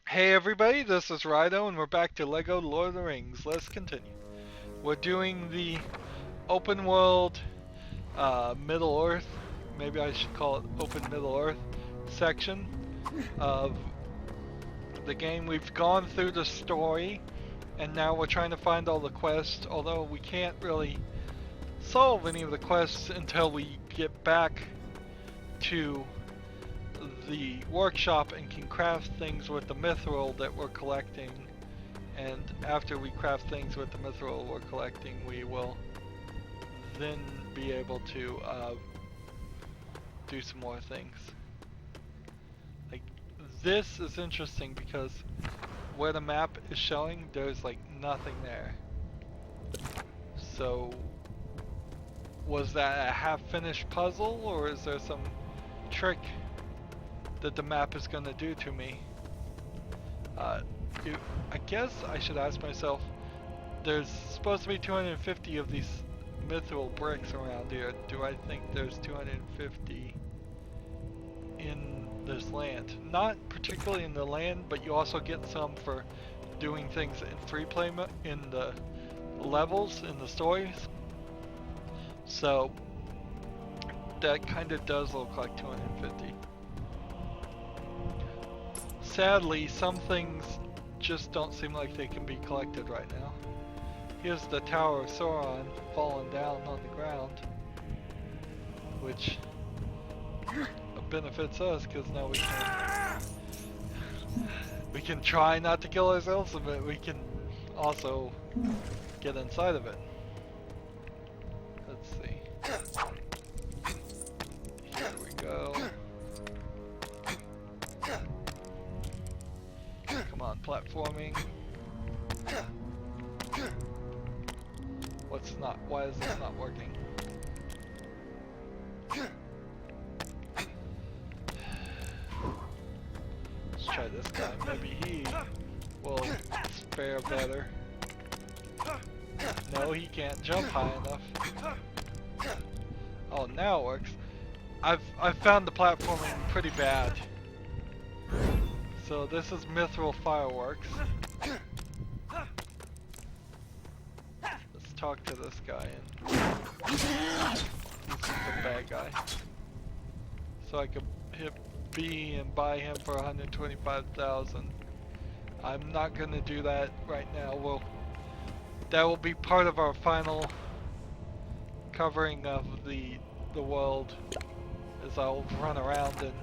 Hey everybody, this is Rydo and we're back to Lego Lord of the Rings. Let's continue. We're doing the open world Middle Earth, maybe I should call it open Middle Earth section of the game. We've gone through the story and now we're trying to find all the quests, although we can't really solve any of the quests until we get back to the workshop and can craft things with the mithril that we're collecting, and after we craft things with the mithril we're collecting, we will then be able to do some more things. Like, this is interesting because where the map is showing, there's like nothing there. So was that a half-finished puzzle, or is there some trick that the map is going to do to me? I guess I should ask myself, there's supposed to be 250 of these mithril bricks around here. Do I think there's 250 in this land? Not particularly in the land, but you also get some for doing things in free play in the levels, in the stories. So that kind of does look like 250. Sadly, some things just don't seem like they can be collected right now. Here's the Tower of Sauron falling down on the ground, which benefits us because now we can try not to kill ourselves, but we can also get inside of it. Let's see. Here we go. Come on, platforming. Why is this not working? Let's try this guy, maybe he will fare better. No, he can't jump high enough. Oh, now it works. I've found the platforming pretty bad. So this is mithril fireworks. Let's talk to this guy, and he's the bad guy. So I could hit B and buy him for 125,000. I'm not gonna do that right now. That will be part of our final covering of the world, as I'll run around and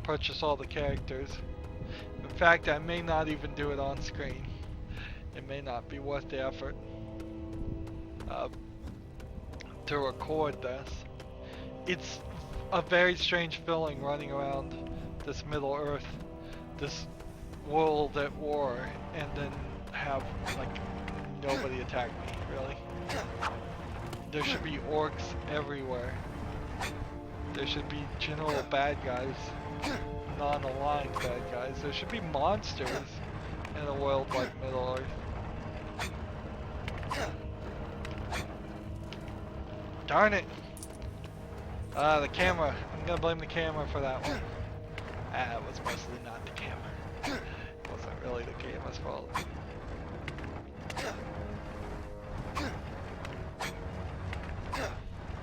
purchase all the characters. In fact, I may not even do it on screen. It may not be worth the effort to record this. It's a very strange feeling running around this Middle Earth, this world at war, and then have like nobody attack me, really. There should be orcs everywhere. There should be general bad guys, non-aligned bad guys. There should be monsters in a world like Middle Earth. Darn it! The camera. I'm gonna blame the camera for that one. It was mostly not the camera. It wasn't really the camera's fault.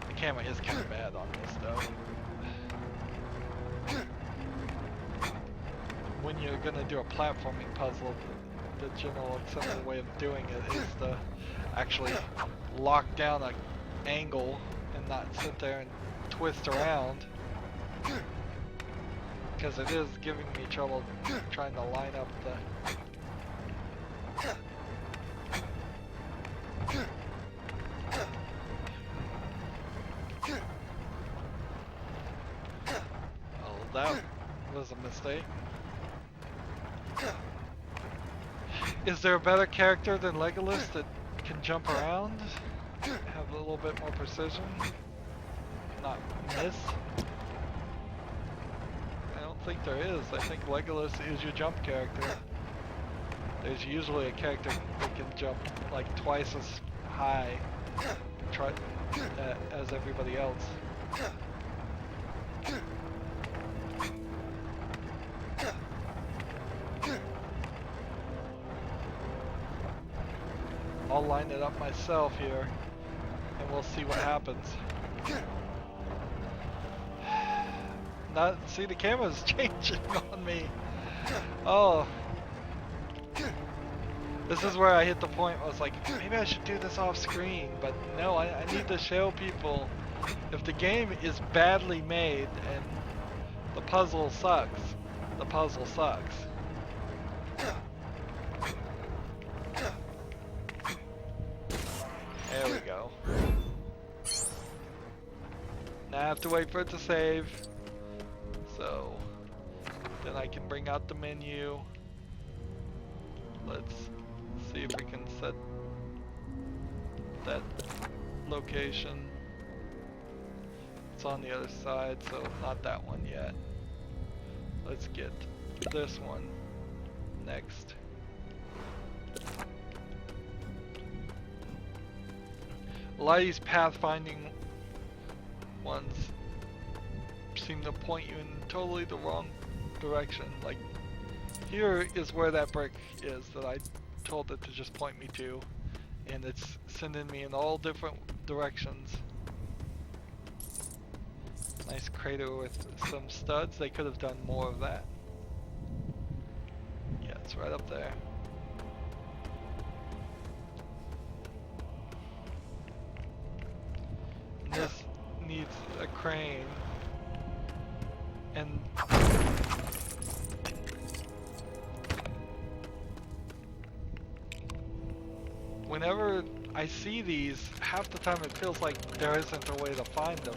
The camera is kind of bad on this though. When you're gonna do a platforming puzzle, the general accepted way of doing it is to actually lock down an angle and not sit there and twist around, because it is giving me trouble trying to line up Oh, that was a mistake. Is there a better character than Legolas that can jump around? Have a little bit more precision? Not miss? I don't think there is. I think Legolas is your jump character. There's usually a character that can jump like twice as high as everybody else. I'll line it up myself here, and we'll see what happens. See, the camera's changing on me. Oh. This is where I hit the point where I was like, maybe I should do this off screen, but no, I need to show people if the game is badly made and the puzzle sucks, the puzzle sucks. There we go. Now I have to wait for it to save. So then I can bring out the menu. Let's see if we can set that location. It's on the other side, so not that one yet. Let's get this one next. A lot of these pathfinding ones seem to point you in totally the wrong direction. Like, here is where that brick is that I told it to just point me to, and it's sending me in all different directions. Nice crater with some studs. They could have done more of that. Yeah, it's right up there. And this needs a crane. And whenever I see these, half the time it feels like there isn't a way to find them.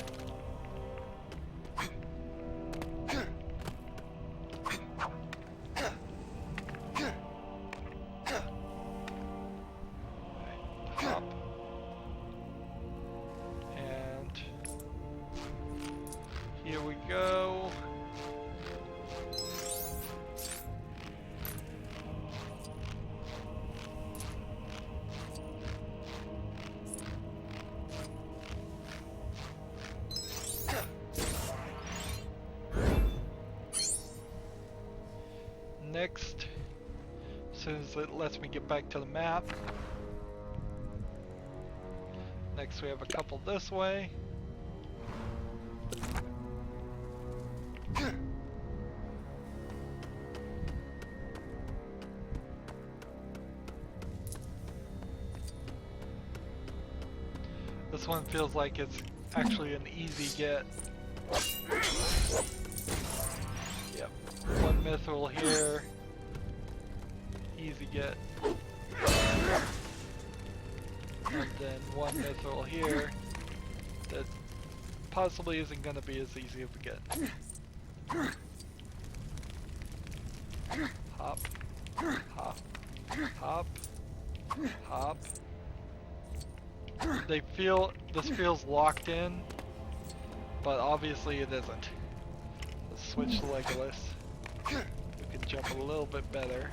Hop. And here we go. Next, as soon as it lets me get back to the map. Next we have a couple this way. This one feels like it's actually an easy get. Yep, one mithril here, easy get. And then one mithril here that possibly isn't going to be as easy of a get. Hop, hop, hop, hop. This feels locked in, but obviously it isn't. Let's switch to Legolas. We can jump a little bit better.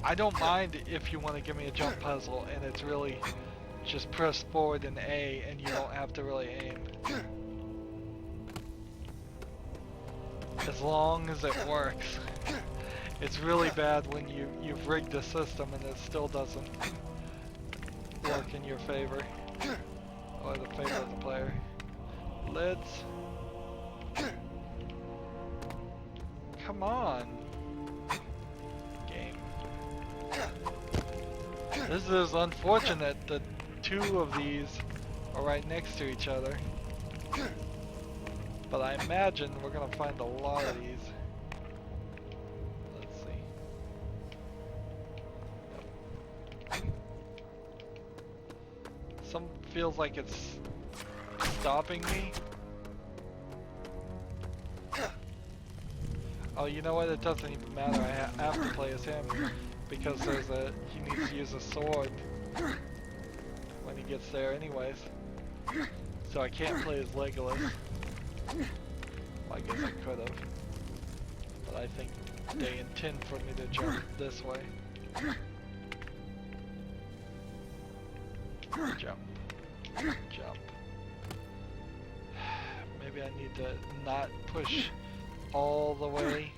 I don't mind if you want to give me a jump puzzle and it's really just press forward and A and you don't have to really aim. As long as it works. It's really bad when you've rigged the system and it still doesn't work in your favor. Or the favor of the player. Lids. Come on. Game. This is unfortunate that two of these are right next to each other. But I imagine we're gonna find a lot of these. Let's see. Some feels like it's stopping me. Oh, you know what? It doesn't even matter. I have to play as him because he needs to use a sword when he gets there anyways. So I can't play as Legolas. Well, I guess I could have. But I think they intend for me to jump this way. Jump. Jump. Maybe I need to not push all the way.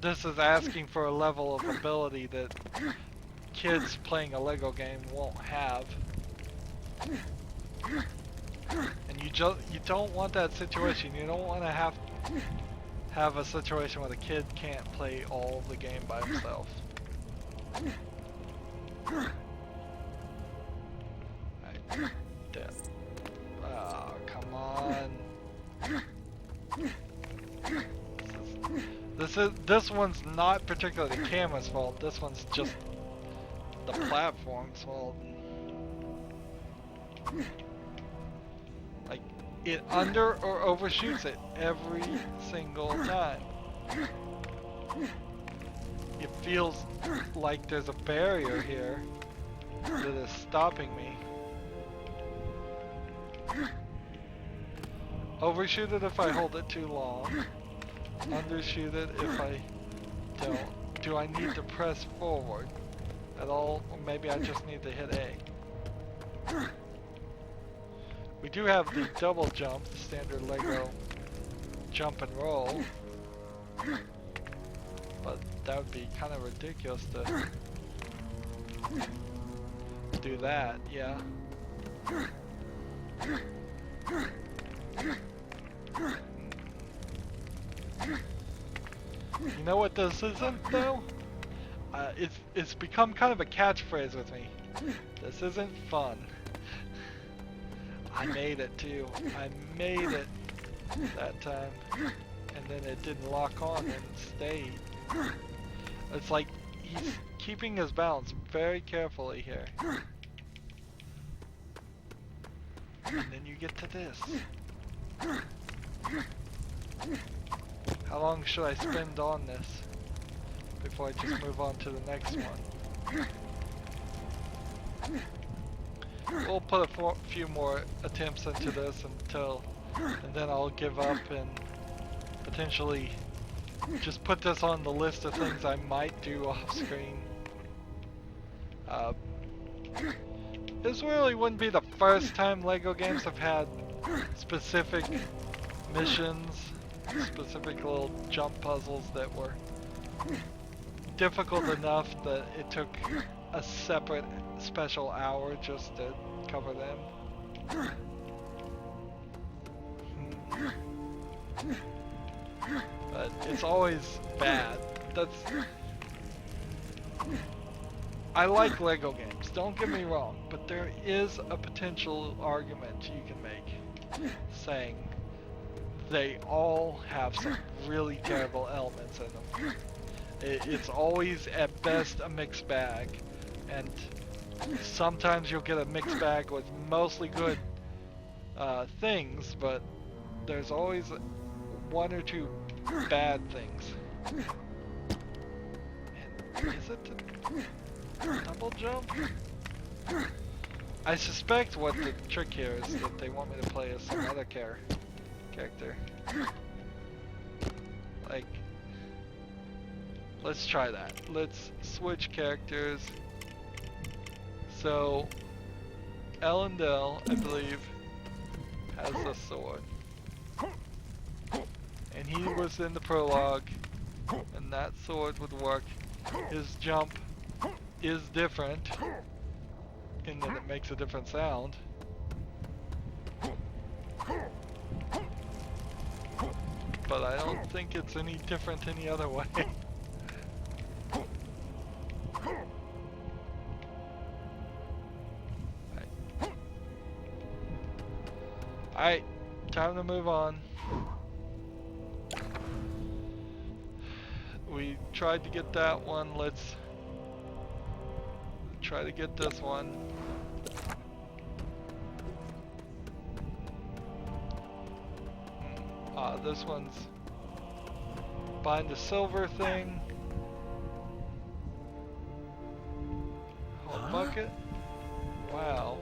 this is asking for a level of ability that kids playing a Lego game won't have. And you don't want that situation. You don't want to have a situation where the kid can't play all of the game by himself. Right. Dead. Oh, come on. This one's not particularly the camera's fault. This one's just the platform's fault. Like, it under or overshoots it every single time. It feels like there's a barrier here that is stopping me. Overshoot it if I hold it too long. Undershoot it if I don't. Do I need to press forward at all? Or maybe I just need to hit A. We do have the double jump, the standard Lego jump and roll. But that would be kind of ridiculous to do that, yeah. You know what this isn't, though? It's become kind of a catchphrase with me. This isn't fun. I made it too. I made it that time. And then it didn't lock on and stayed. It's like he's keeping his balance very carefully here. And then you get to this. How long should I spend on this before I just move on to the next one? We'll put a few more attempts into this and then I'll give up and potentially just put this on the list of things I might do off screen. This really wouldn't be the first time Lego games have had specific missions, specific little jump puzzles that were difficult enough that it took a separate special hour just to cover them. But it's always bad. I like Lego games, don't get me wrong, but there is a potential argument you can make saying they all have some really terrible elements in them. It's always at best a mixed bag, and sometimes you'll get a mixed bag with mostly good things, but there's always one or two bad things. And is it the double jump? I suspect what the trick here is that they want me to play as some other character. Like, let's try that. Let's switch characters. So, Elendil, I believe, has a sword. And he was in the prologue, and that sword would work. His jump is different, in that it makes a different sound. But I don't think it's any different any other way. Alright, time to move on. We tried to get that one, let's try to get this one. This one's behind the silver thing. Oh, bucket? Wow.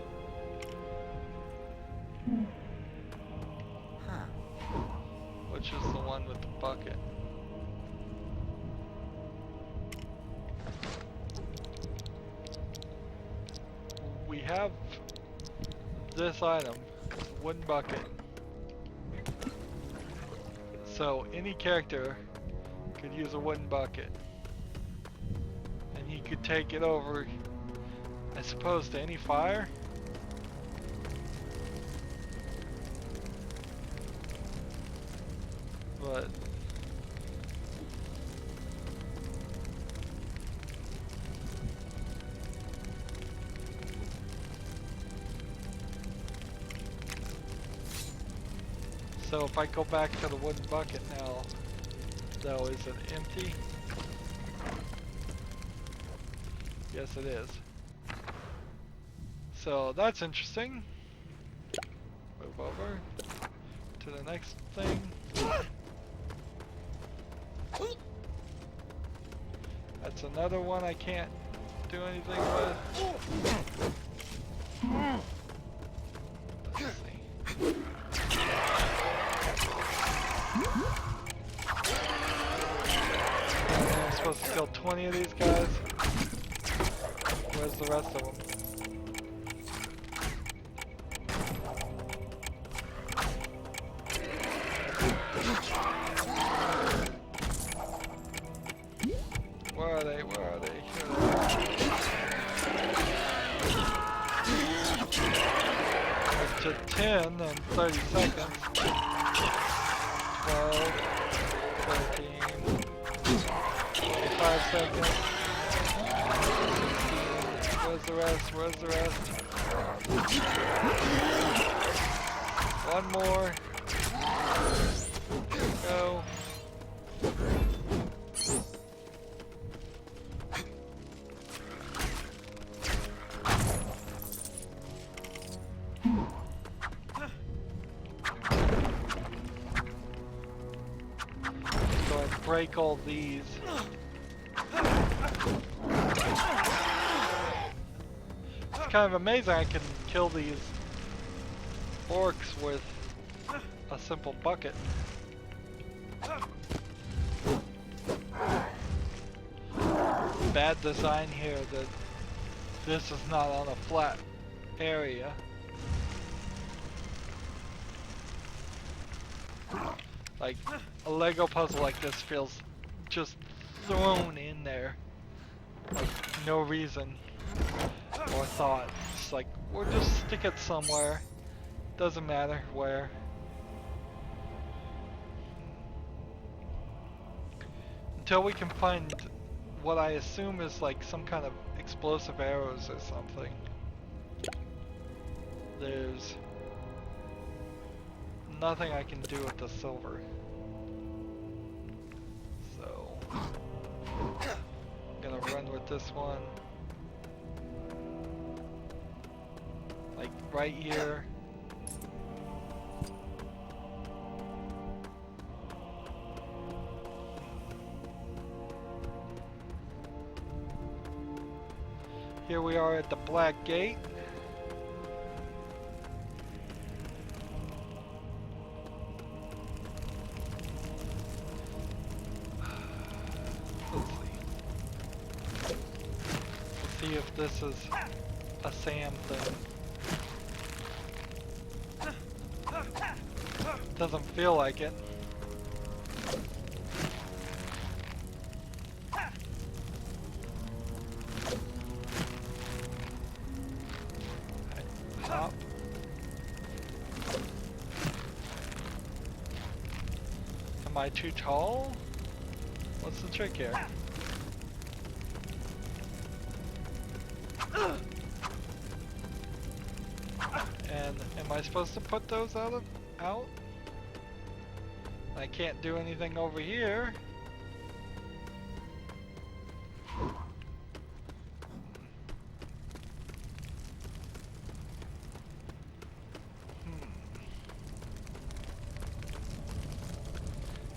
Which is the one with the bucket? We have this item, wooden bucket. So any character Could use a wooden bucket. And he could take it over, I suppose, to any fire? But so if I go back to the wooden bucket now, though, is it empty? Yes, it is. So that's interesting. Move over to the next thing. That's another one I can't do anything with. Let's see. I'm supposed to kill 20 of these guys. Where's the rest of them? Where are they? Where are they? Here they are. Up to 10 in 30 seconds. 12, 13, 25 seconds. 16. Where's the rest? Where's the rest? One more. Go. Break all these. It's kind of amazing I can kill these orcs with a simple bucket. Bad design here that this is not on a flat area. Like, a Lego puzzle like this feels just thrown in there. Like, no reason or thought. It's like, we'll just stick it somewhere. Doesn't matter where. Until we can find what I assume is like some kind of explosive arrows or something. There's nothing I can do with the silver. So I'm gonna run with this one. Like right here. Here we are at the Black Gate. See if this is a Sam thing. Doesn't feel like it. Hop. Am I too tall? What's the trick here? And am I supposed to put those out? I can't do anything over here.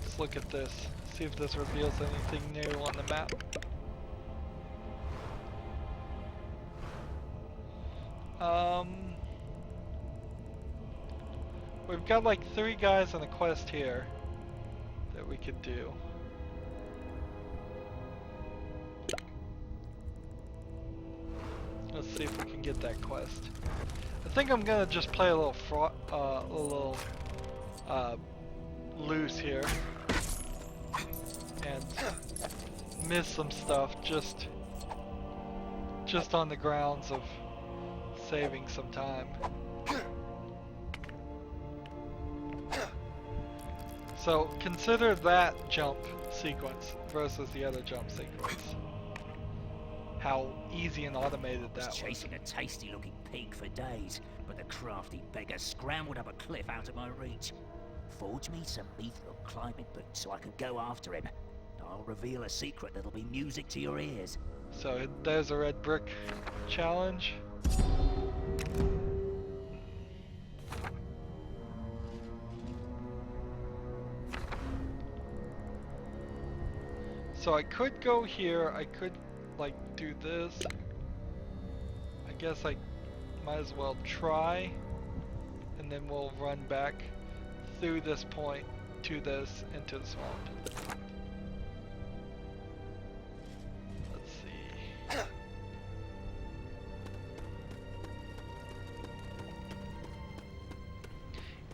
Let's look at this. See if this reveals anything new on the map. We've got like 3 guys on a quest here that we could do. Let's see if we can get that quest. I think I'm gonna just play a little loose here. and miss some stuff just on the grounds of saving some time. So consider that jump sequence versus the other jump sequence. How easy and automated that was. Chasing a tasty-looking pig for days, but the crafty beggar scrambled up a cliff out of my reach. Forge me some mithril climbing boots so I can go after him. I'll reveal a secret that'll be music to your ears. So there's a red brick challenge. So I could go here, I could like do this. I guess I might as well try, and then we'll run back through this point to this into the swamp. Let's see.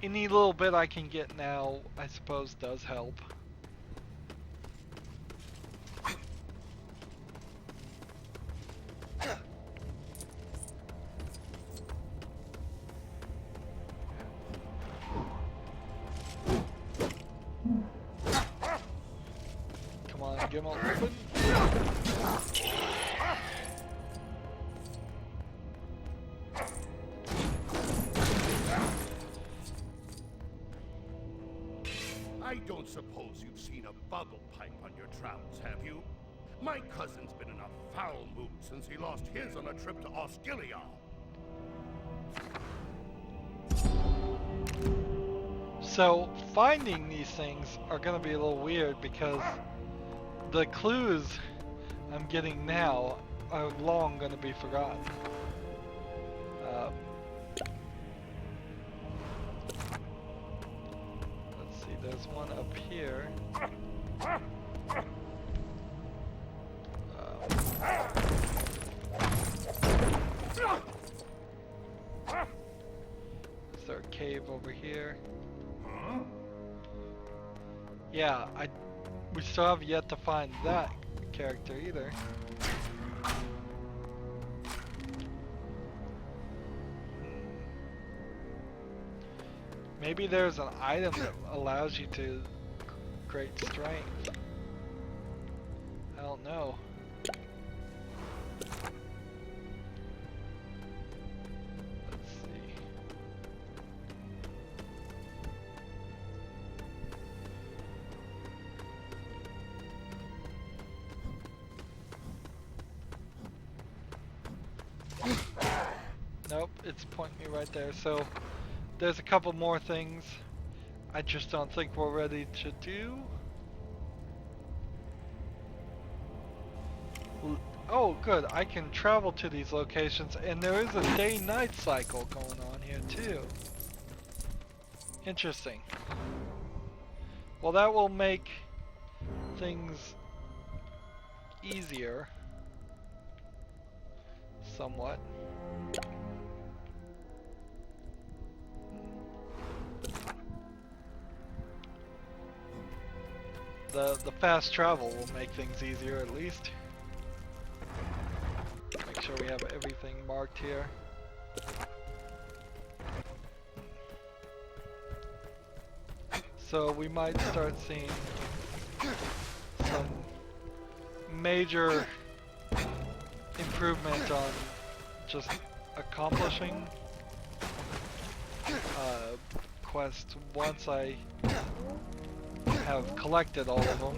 Any little bit I can get now, I suppose, does help. Come on, Gimli, open. I don't suppose you've seen a bubble pipe on your travels, have you? My cousin's been in a foul mood since he lost his on a trip to Osgiliath. So finding these things are going to be a little weird because the clues I'm getting now are long going to be forgotten. Let's see, there's one up here. Is there a cave over here? Yeah, we still have yet to find that character either. Maybe there's an item that allows you to create strength. I don't know. Let's see. Nope, it's pointing me right there. So there's a couple more things I just don't think we're ready to do. Oh, good. I can travel to these locations, and there is a day-night cycle going on here too. Interesting. Well, that will make things easier, somewhat. The fast travel will make things easier at least. Make sure we have everything marked here. So we might start seeing some major improvement on just accomplishing quests once I have collected all of them.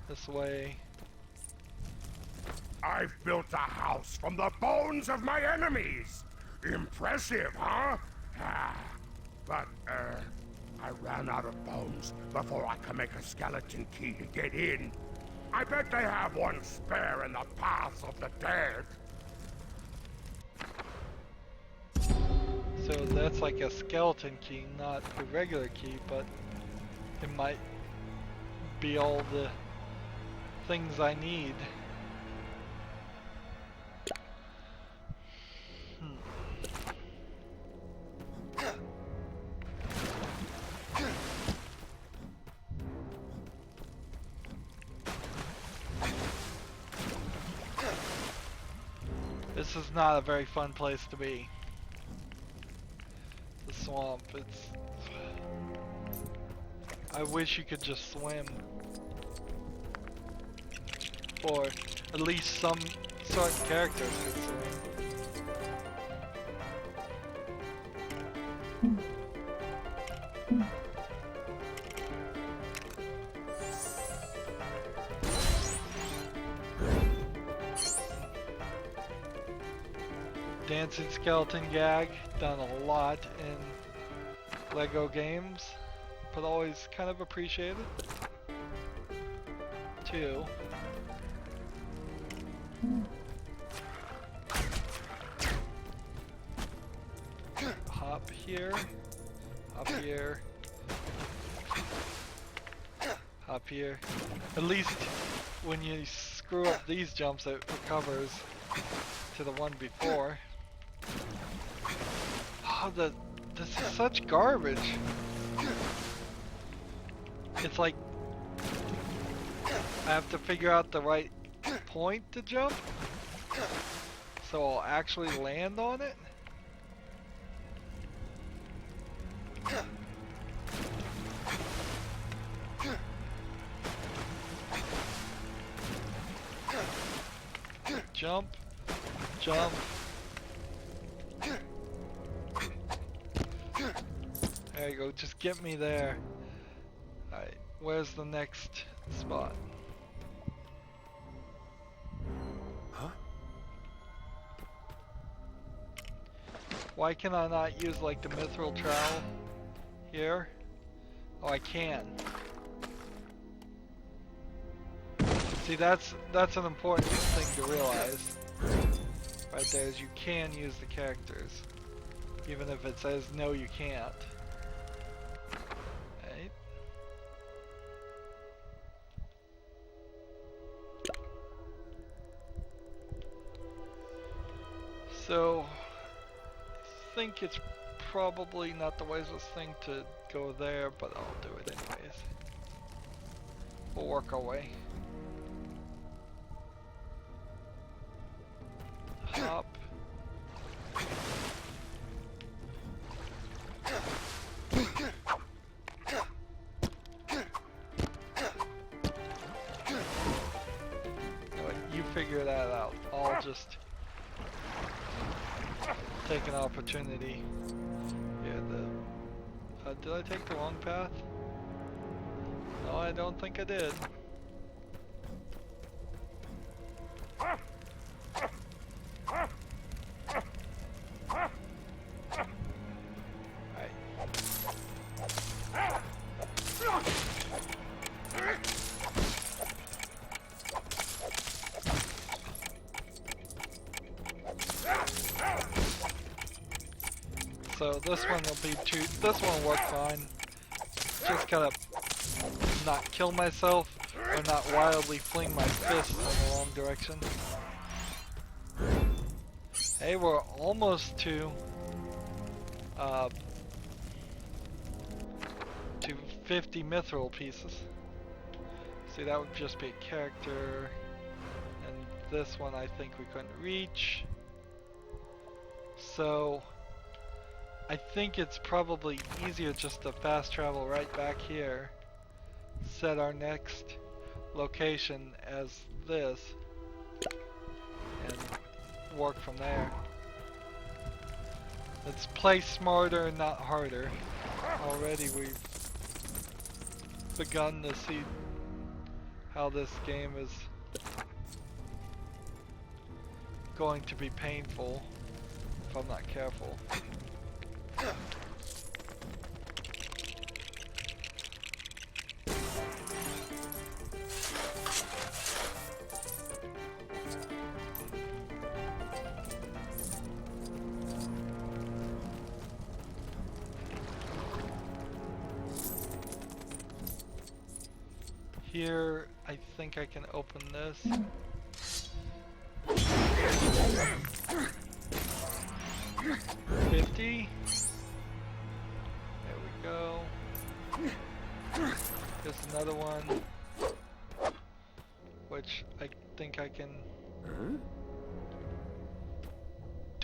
This way. I've built a house from the bones of my enemies. Impressive, huh? But, I ran out of bones before I could make a skeleton key to get in. I bet they have one spare in the paths of the dead. So that's like a skeleton key, not a regular key, but it might be all the things I need. This is not a very fun place to be. The swamp, it's... I wish you could just swim. Or at least some certain characters could swim. Dancing skeleton gag, done a lot in Lego games, but always kind of appreciated. 2. Hop here, hop here, hop here. At least when you screw up these jumps, it recovers to the one before. Oh, this is such garbage. It's like I have to figure out the right point to jump, so I'll actually land on it. Jump, jump. There you go, just get me there. Alright, where's the next spot? Huh? Why can I not use like the mithril trowel here? Oh, I can. See, that's an important thing to realize. Right there is you can use the characters. Even if it says no, you can't. Right? So, I think it's probably not the wisest thing to go there, but I'll do it anyways. We'll work our way. Hop. You figure that out. I'll just take an opportunity. Yeah, did I take the wrong path? No, I don't think I did. So this one will be this one will work fine. Just gotta not kill myself or not wildly fling my fists in the wrong direction. Hey, we're almost to 50 mithril pieces. See, that would just be a character, and this one I think we couldn't reach. So I think it's probably easier just to fast travel right back here, set our next location as this, and work from there. Let's play smarter, not harder. Already we've begun to see how this game is going to be painful if I'm not careful. Here, I think I can open this. $50. There we go. There's another one, which I think I can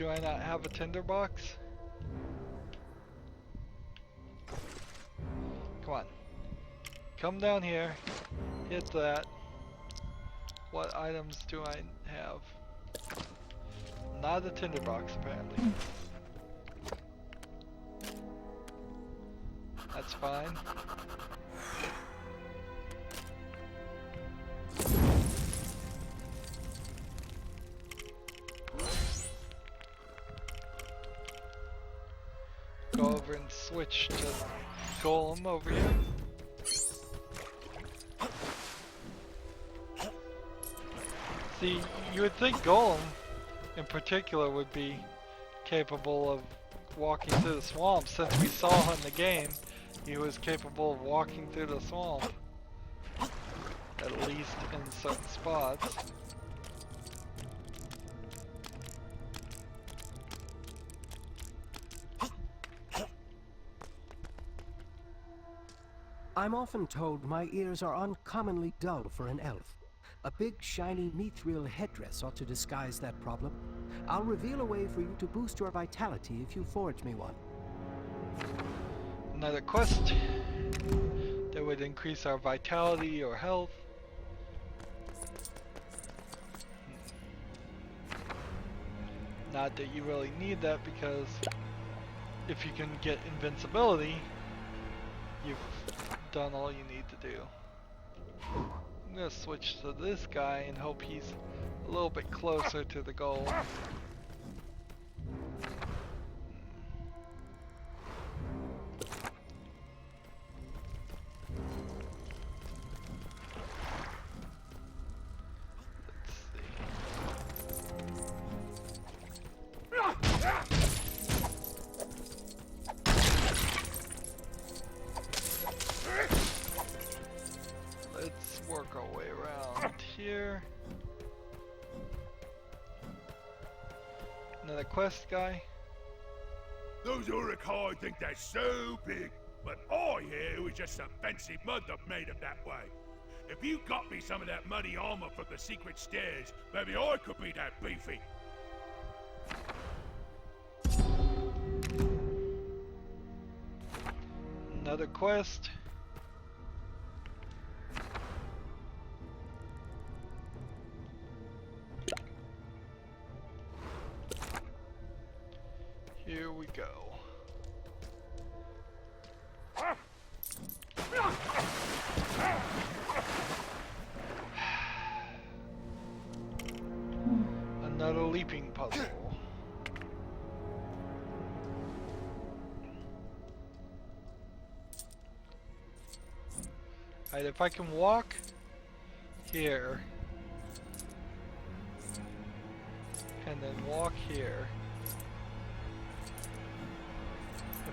do I not have a tinderbox? Come on. Come down here. Hit that. What items do I have? Not a tinderbox, apparently. That's fine. Go over and switch to Golem over here. See, you would think Golem in particular would be capable of walking through the swamp, since we saw in the game he was capable of walking through the swamp, at least in certain spots. I'm often told my ears are uncommonly dull for an elf. A big, shiny mithril headdress ought to disguise that problem. I'll reveal a way for you to boost your vitality if you forge me one. Another quest that would increase our vitality or health. Not that you really need that, because if you can get invincibility, you've done all you need to do. I'm gonna switch to this guy and hope he's a little bit closer to the goal. Let's work our way around here. Another quest guy. Those Uruk-hai think they're so big, but I hear it was just some fancy mud that made them that way. If you got me some of that muddy armor from the secret stairs, maybe I could be that beefy. Another quest. Here we go. Another leaping puzzle. Alright, if I can walk here and then walk here,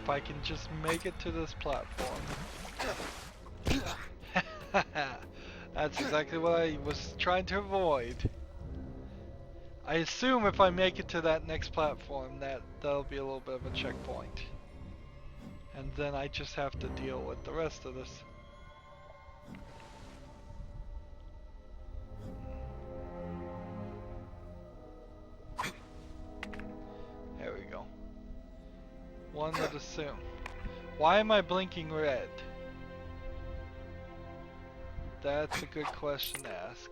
if I can just make it to this platform. That's exactly what I was trying to avoid. I assume if I make it to that next platform, that'll be a little bit of a checkpoint. And then I just have to deal with the rest of this. There we go. One would assume. Why am I blinking red? That's a good question to ask.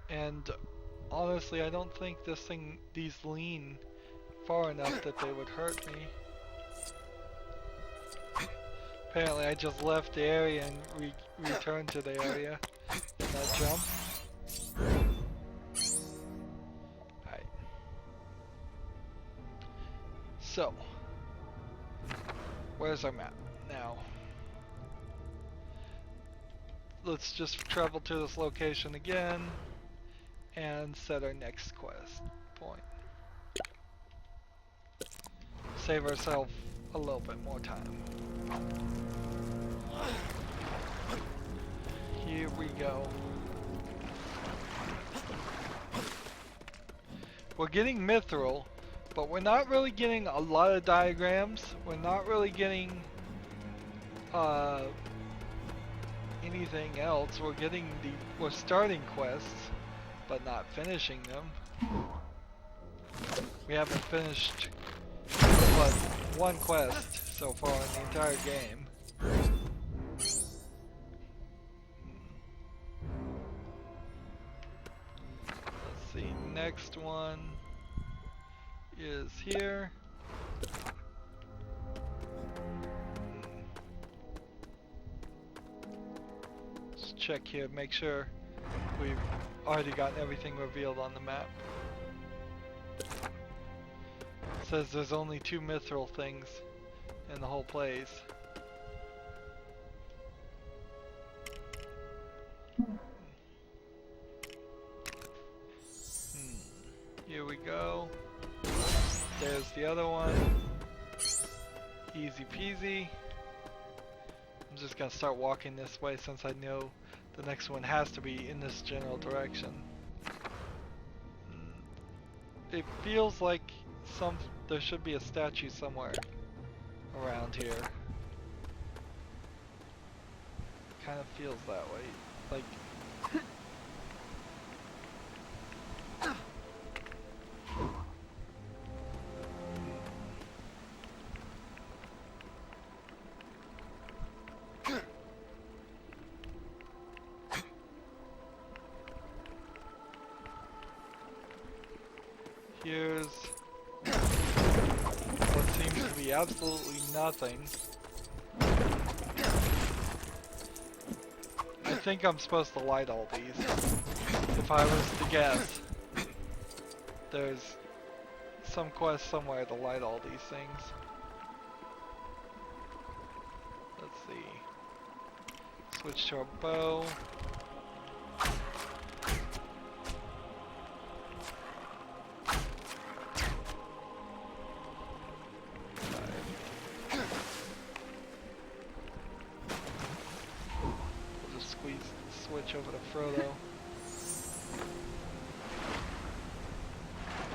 And honestly, I don't think these lean far enough that they would hurt me. Apparently I just left the area and returned to the area in that jump. Alright. So, where's our map now? Let's just travel to this location again and set our next quest point. Save ourselves a little bit more time. Here we go. We're getting mithril, but we're not really getting a lot of diagrams. We're not really getting any anything else. We're starting quests, but not finishing them. We haven't finished but one quest so far in the entire game. Let's see, next one is here. Let's check here, make sure we've already gotten everything revealed on the map. It says there's only 2 mithril things in the whole place. Here we go. There's the other one. Easy peasy. I'm just gonna start walking this way since I know the next one has to be in this general direction. It feels like there should be a statue somewhere around here. Kind of feels that way. Like here's what seems to be absolutely nothing. I think I'm supposed to light all these. If I was to guess, there's some quest somewhere to light all these things. Let's see. Switch to a bow. Switch over to Frodo.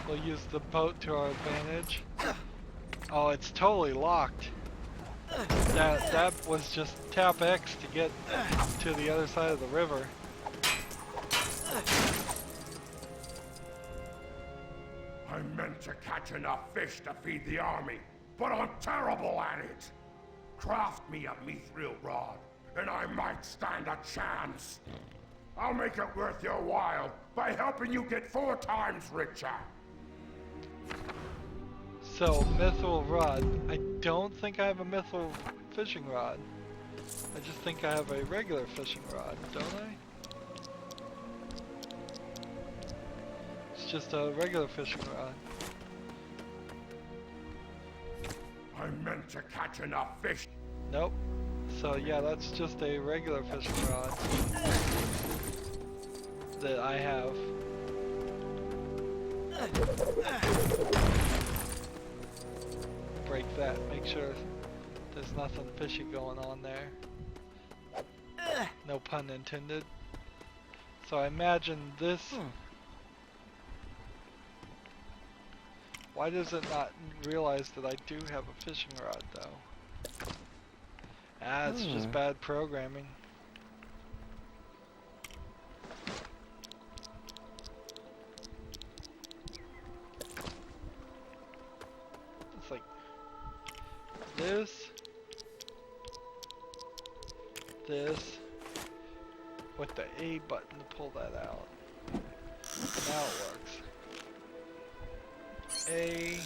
We'll use the boat to our advantage. Oh, it's totally locked. That was just tap X to get to the other side of the river. I meant to catch enough fish to feed the army, but I'm terrible at it. Craft me a mithril rod, and I might stand a chance. I'll make it worth your while by helping you get 4 times richer. So, mithril rod. I don't think I have a mithril fishing rod. I just think I have a regular fishing rod, don't I? It's just a regular fishing rod. I meant to catch enough fish. Nope. So yeah, that's just a regular fishing rod that I have. Break that, make sure there's nothing fishy going on there. No pun intended. So I imagine this... Why does it not realize that I do have a fishing rod though? Ah, it's just bad programming. It's like this, with the A button to pull that out. Now it works. A,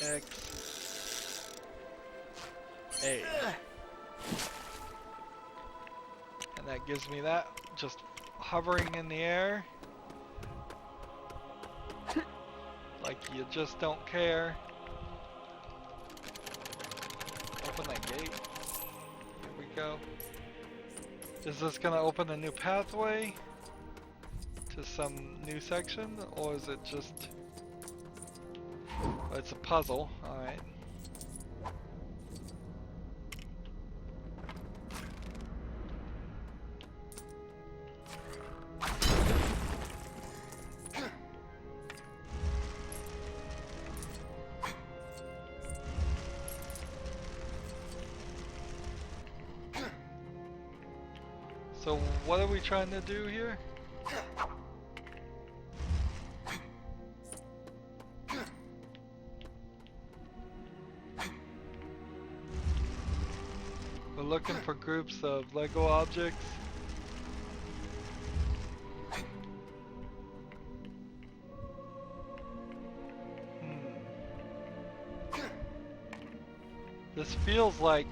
X, A. And that gives me that, just hovering in the air. Like you just don't care. Open that gate. Here we go. Is this gonna open a new pathway to some new section, or is it just... Oh, it's a puzzle, alright. So what are we trying to do here? We're looking for groups of Lego objects. This feels like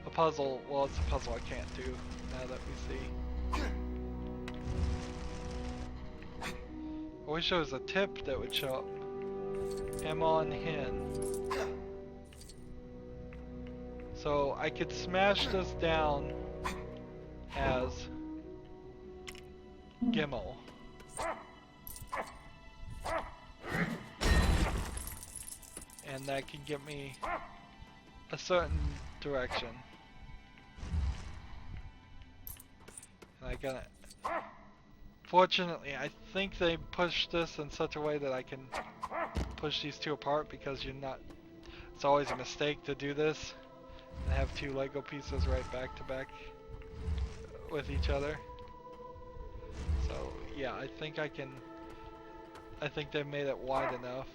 a puzzle. Well, it's a puzzle I can't do now that we see. I wish there was a tip that would show up. Am on hen. So I could smash this down as Gimli. And that can get me a certain direction. And I gotta... Fortunately, I think they pushed this in such a way that I can push these two apart, because you're not... It's always a mistake to do this and have two Lego pieces right back to back with each other. So yeah, I think I can... I think they made it wide enough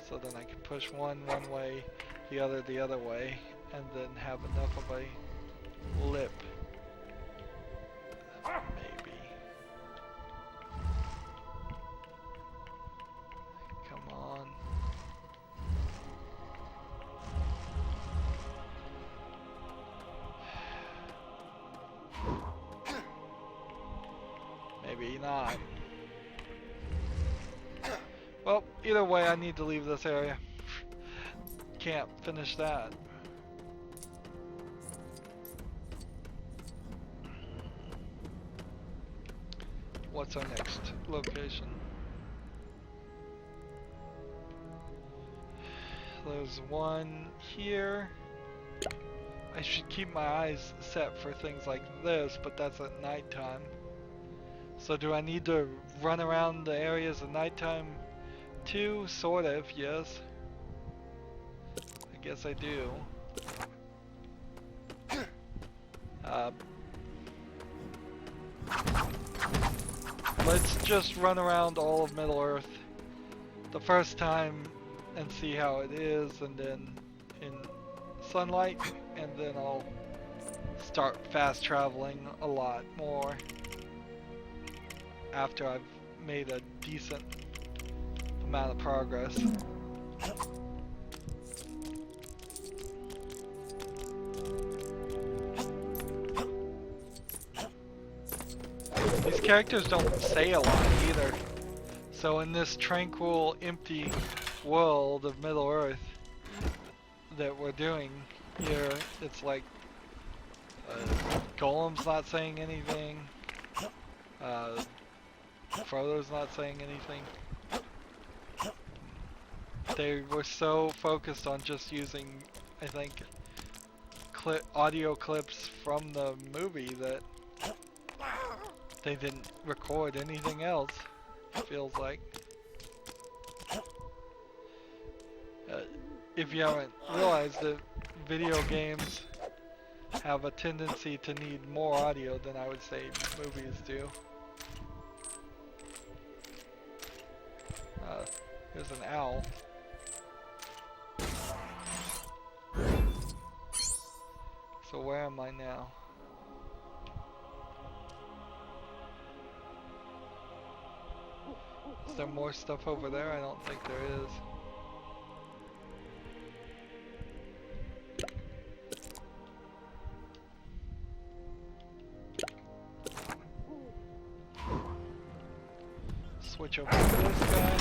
so then I can push one way, the other way, and then have enough of a lip. Maybe. Come on. Maybe not. Well, either way, I need to leave this area. Can't finish that. What's our next location? There's one here. I should keep my eyes set for things like this, but that's at nighttime. So do I need to run around the areas at nighttime too? Sort of, yes. I guess I do. Let's just run around all of Middle-earth the first time and see how it is, and then in sunlight, and then I'll start fast traveling a lot more after I've made a decent amount of progress. These characters don't say a lot either. So in this tranquil, empty world of Middle-earth that we're doing here, it's like Golem's not saying anything, Frodo's not saying anything. They were so focused on just using, I think, audio clips from the movie that they didn't record anything else, it feels like. If you haven't realized that video games have a tendency to need more audio than I would say movies do. There's an owl. So where am I now? Is there more stuff over there? I don't think there is. Switch over to this guy.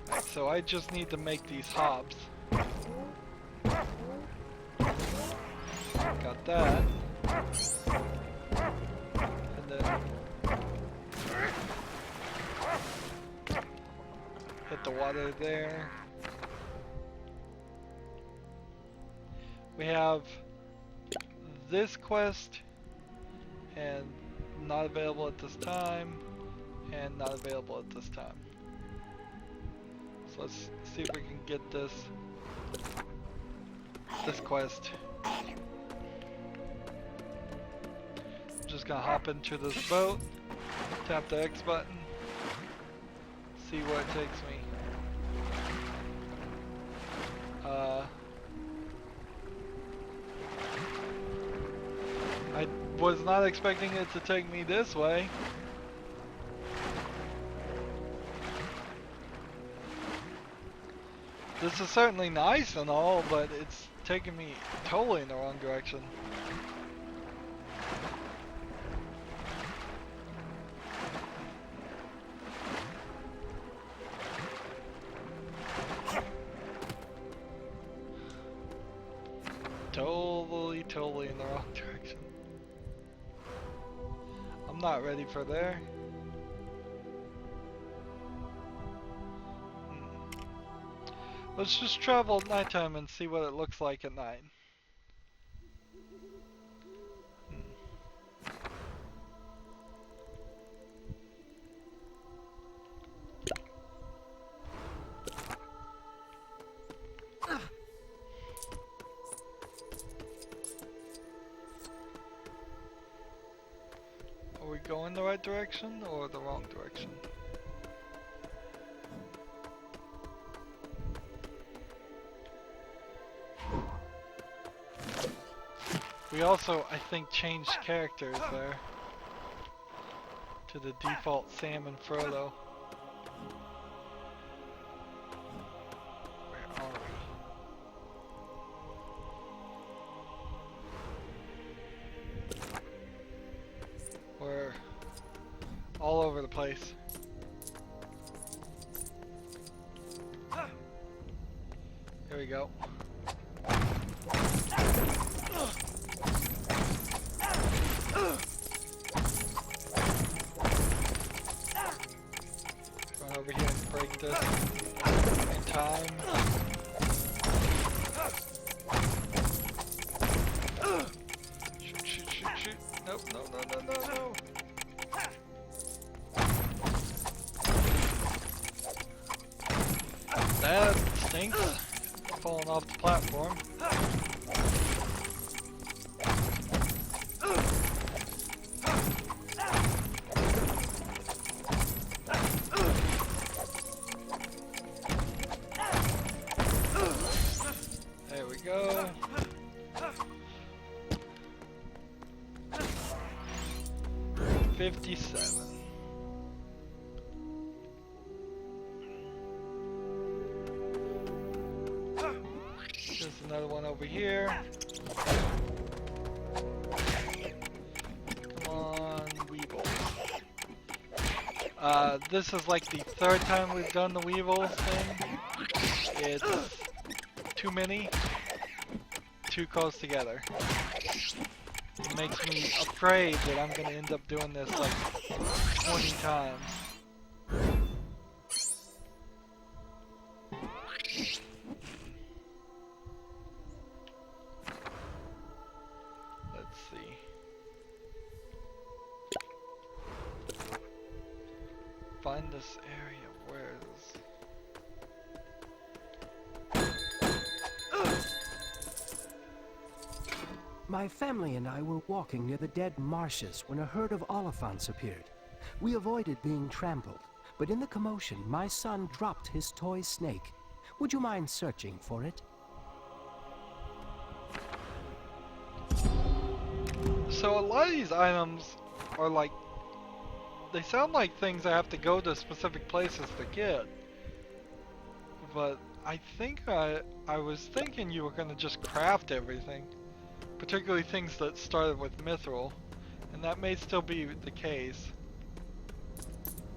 Right, so I just need to make these hobs. Got that. And then hit the water there. We have this quest, and not available at this time, and not available at this time. So let's see if we can get this this quest. Just gonna hop into this boat, tap the X button, see where it takes me. I was not expecting it to take me this way. This is certainly nice and all, but it's taking me totally in the wrong direction. Totally in the wrong direction. I'm not ready for there. Let's just travel at nighttime and see what it looks like at night. Are we going the right direction or the wrong direction? We also, I think, changed characters there to the default Sam and Frodo. Where are we? We're all over the place. Here we go. Run over here and break this in time. Shoot. Nope, no. That stinks. Falling off the platform. There we go. $57. There's another one over here. Come on, Weevil. This is like the third time we've done the Weevil thing. It's too many, too close together. It makes me afraid that I'm gonna end up doing this like 20 times. Let's see. Find this area. Where is this? My family and I were walking near the dead marshes when a herd of oliphants appeared. We avoided being trampled, but in the commotion, my son dropped his toy snake. Would you mind searching for it? So a lot of these items are like, they sound like things I have to go to specific places to get. But I think I was thinking you were gonna just craft everything. Particularly things that started with mithril, and that may still be the case.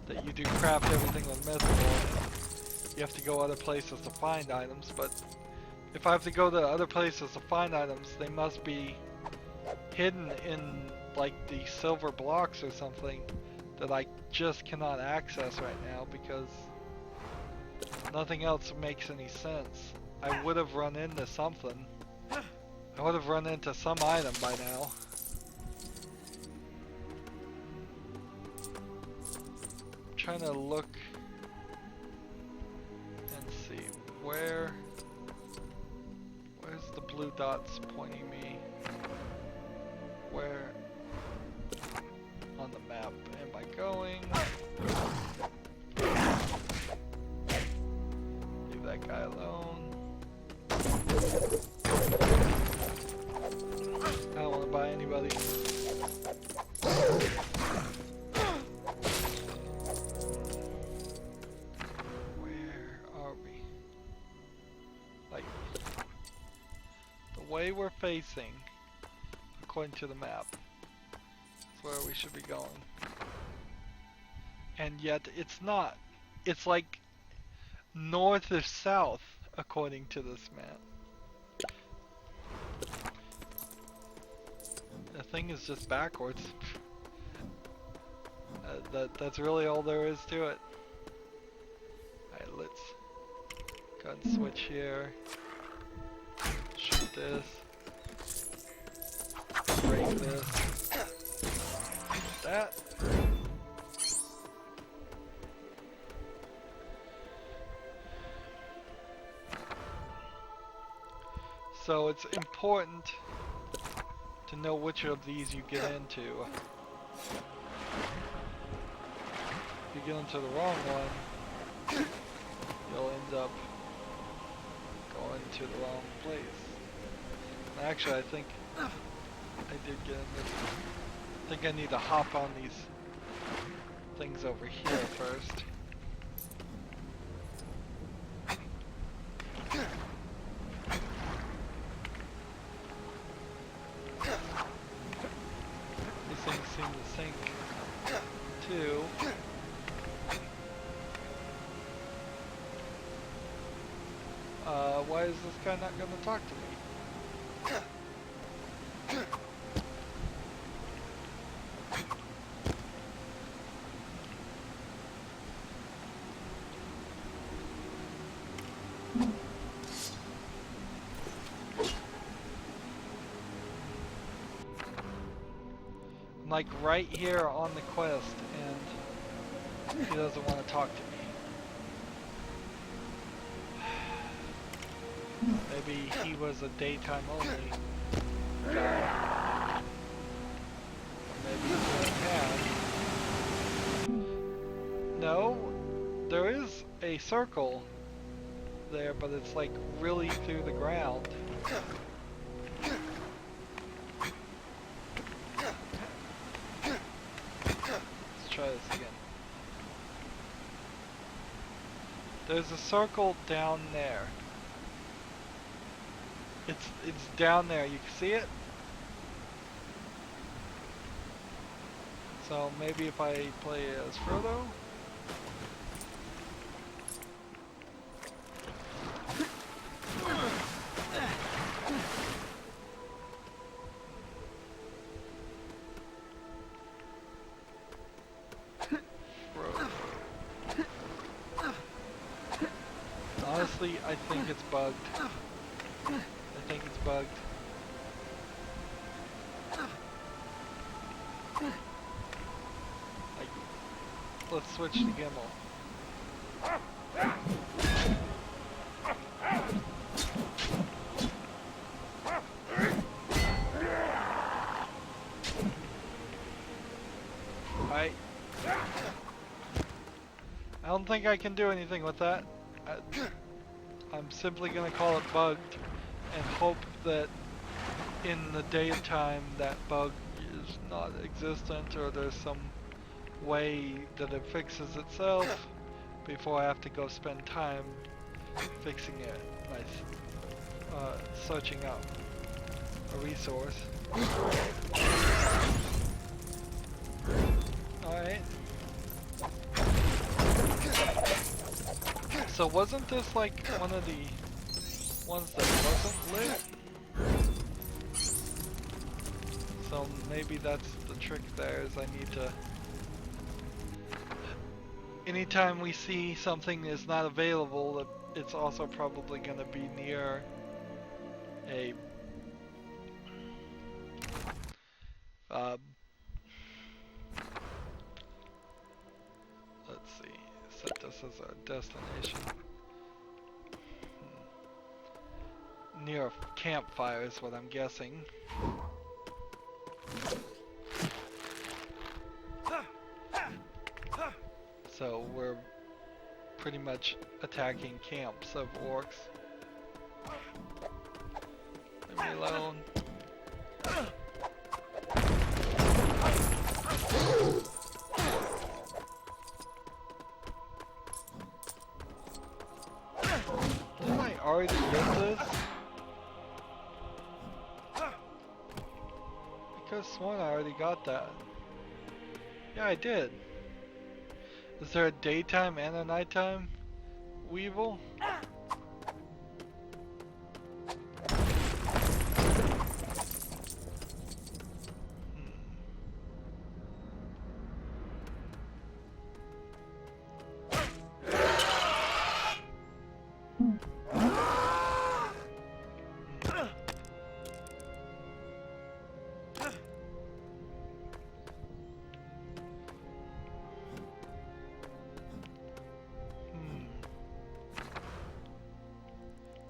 That you do craft everything with mithril, you have to go other places to find items, but if I have to go to other places to find items, they must be hidden in like the silver blocks or something that I just cannot access right now because nothing else makes any sense. I would have run into something. I would have run into some item by now. I'm trying to look and see where's the blue blue dots pointing me where on the map am I going? Leave that guy alone. I don't want to buy anybody. Where are we? Like, the way we're facing, according to the map, is where we should be going. And yet it's not. It's like north or south, according to this map. The thing is just backwards. That's really all there is to it. Alright, let's go and switch here. Shoot this. Break this. That. So it's important to know which of these you get into. If you get into the wrong one, you'll end up going to the wrong place. Actually, I think I did get in this. I think I need to hop on these things over here first. These things seem to sink too. Why is this guy not going to talk to me? I'm like right here on the quest and he doesn't want to talk to me. Maybe he was a daytime only guy. Maybe he didn't have. No, there is a circle there, but it's like really through the ground. Let's try this again. There's a circle down there. It's down there. You can see it? So maybe if I play as Frodo. Honestly, I think it's bugged. I think it's bugged. Like, let's switch to Gimli. I don't think I can do anything with that. I'm simply gonna call it bugged and hope that in the daytime that bug is not existent, or there's some way that it fixes itself before I have to go spend time fixing it by searching out a resource. Alright. So wasn't this like one of the ones that wasn't lit? So maybe that's the trick there, is I need to... Anytime we see something is not available, it's also probably going to be near a... let's see, set this as our destination. near a campfire is what I'm guessing. So we're pretty much attacking camps of orcs. Leave me alone. Didn't I already get this? I could have sworn I already got that. Yeah, I did. Is there a daytime and a nighttime Weevil?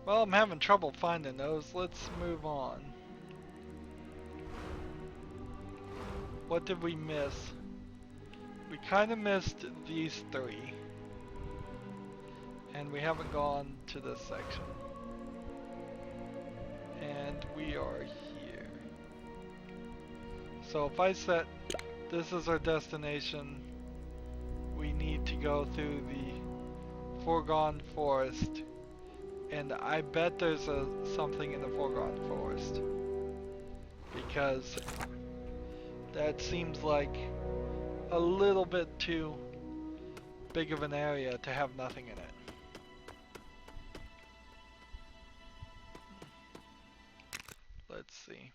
Well, I'm having trouble finding those. Let's move on. What did we miss? We kind of missed these three. And we haven't gone to this section. And we are here. So if I set this is our destination, we need to go through the Foregone Forest. And I bet there's something in the Foregone Forest. Because that seems like a little bit too big of an area to have nothing in it. Let's see.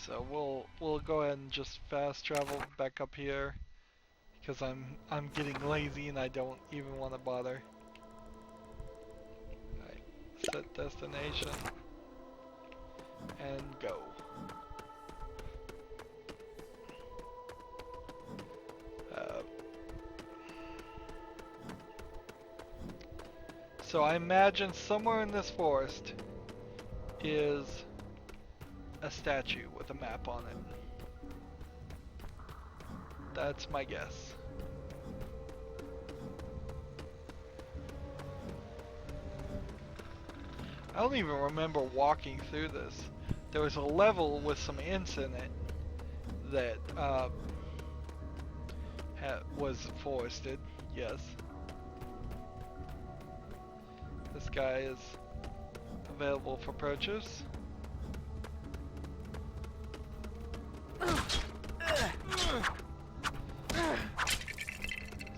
So we'll go ahead and just fast travel back up here. Because I'm getting lazy and I don't even want to bother. Alright, set destination and go. So I imagine somewhere in this forest is a statue with a map on it. That's my guess. I don't even remember walking through this. There was a level with some ints in it that was forested, yes. This guy is available for purchase.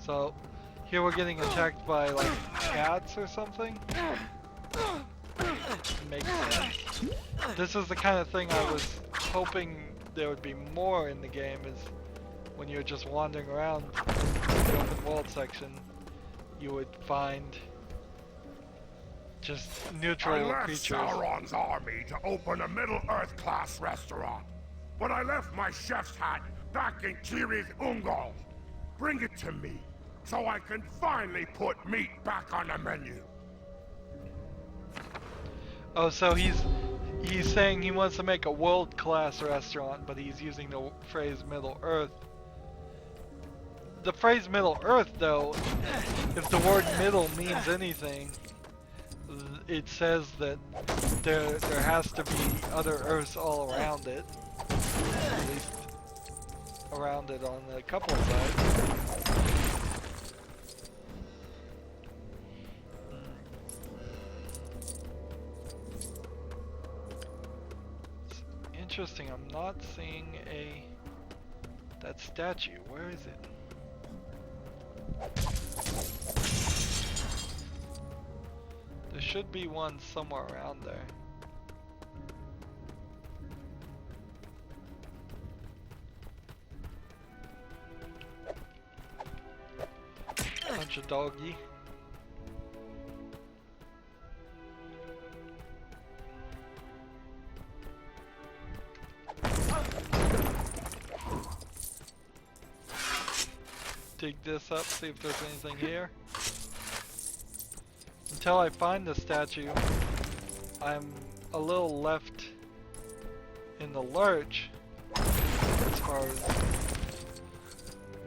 So, here we're getting attacked by, like, cats or something? Makes sense. This is the kind of thing I was hoping there would be more in the game, is when you're just wandering around the open world section, you would find just neutral creatures. I left Sauron's army to open a Middle-earth class restaurant, but I left my chef's hat back in Tirith Ungol. Bring it to me, so I can finally put meat back on the menu. Oh, so he's saying he wants to make a world-class restaurant, but he's using the phrase Middle-earth. The phrase Middle-earth, though, if the word middle means anything, it says that there has to be other Earths all around it. At least around it on a couple of sides. It's interesting, I'm not seeing that statue. Where is it? There should be one somewhere around there. Bunch of doggy. Dig this up, see if there's anything here. until I find the statue, I'm a little left in the lurch as far as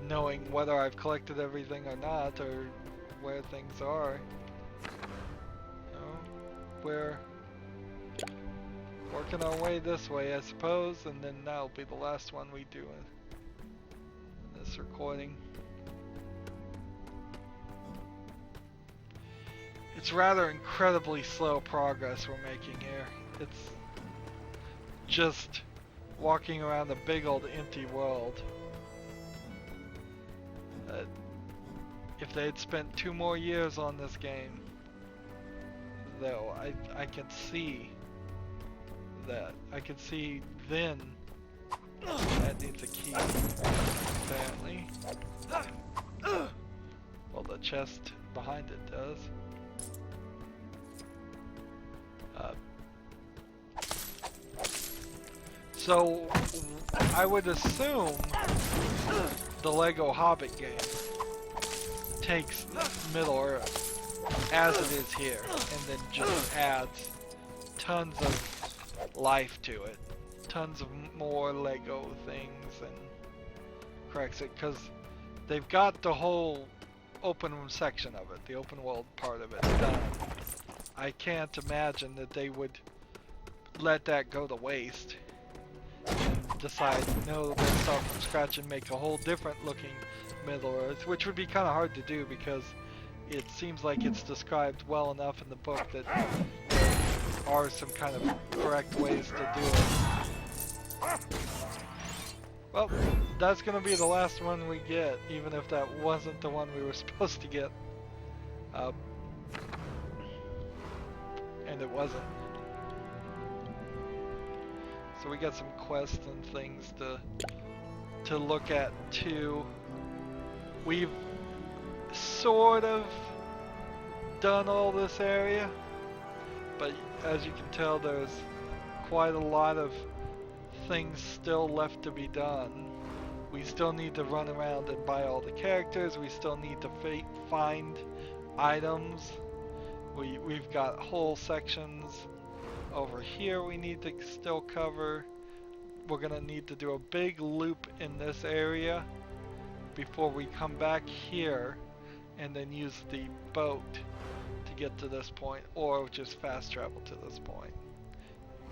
knowing whether I've collected everything or not, or where things are. You know, we're working our way this way, I suppose, and then that'll be the last one we do in this recording. It's rather incredibly slow progress we're making here. It's just walking around a big old empty world. If they'd spent 2 more years on this game, though, I can see that. I can see then that needs a key, apparently. Well, the chest behind it does. So, I would assume the Lego Hobbit game takes Middle Earth as it is here, and then just adds tons of life to it, tons of more Lego things, and corrects it, because they've got the whole open section of it, the open world part of it done. I can't imagine that they would let that go to waste and decide, no, let's start from scratch and make a whole different looking Middle Earth, which would be kind of hard to do because it seems like it's described well enough in the book that there are some kind of correct ways to do it. Well, that's going to be the last one we get, even if that wasn't the one we were supposed to get. And it wasn't. So we got some quests and things to look at too. We've sort of done all this area, but as you can tell, there's quite a lot of things still left to be done. We still need to run around and buy all the characters. We still need to find items. We've got whole sections over here we need to still cover. We're gonna need to do a big loop in this area before we come back here and then use the boat to get to this point, or just fast travel to this point,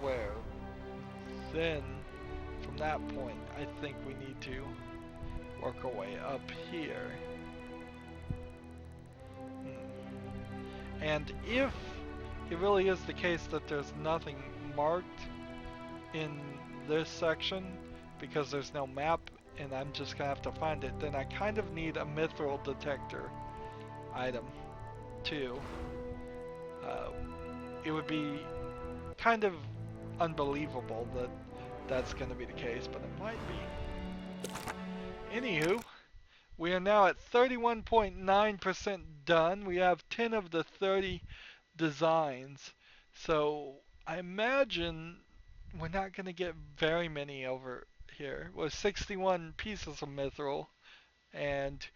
where then from that point I think we need to work our way up here. And if it really is the case that there's nothing marked in this section because there's no map and I'm just gonna have to find it, then I kind of need a mithril detector item too. It would be kind of unbelievable that that's gonna be the case, but it might be. Anywho, we are now at 31.9% done. We have 10 of the 30 designs, so I imagine we're not going to get very many over here. With 61 pieces of mithril and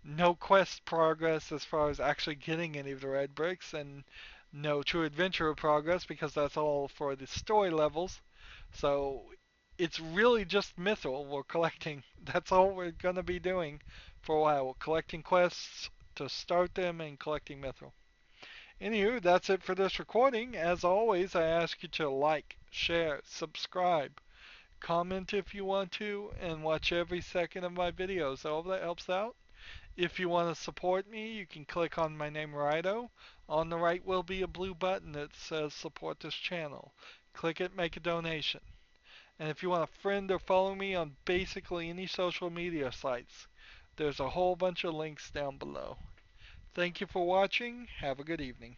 no quest progress as far as actually getting any of the red bricks, and no true adventurer progress because that's all for the story levels. So it's really just mithril we're collecting. That's all we're going to be doing for a while. We're collecting quests to start them and collecting mithril. Anywho, that's it for this recording. As always, I ask you to like, share, subscribe, comment if you want to, and watch every second of my videos. All that helps out. If you want to support me, you can click on my name, Rydo. On the right will be a blue button that says support this channel. Click it, make a donation. And if you want to friend or follow me on basically any social media sites, there's a whole bunch of links down below. Thank you for watching. Have a good evening.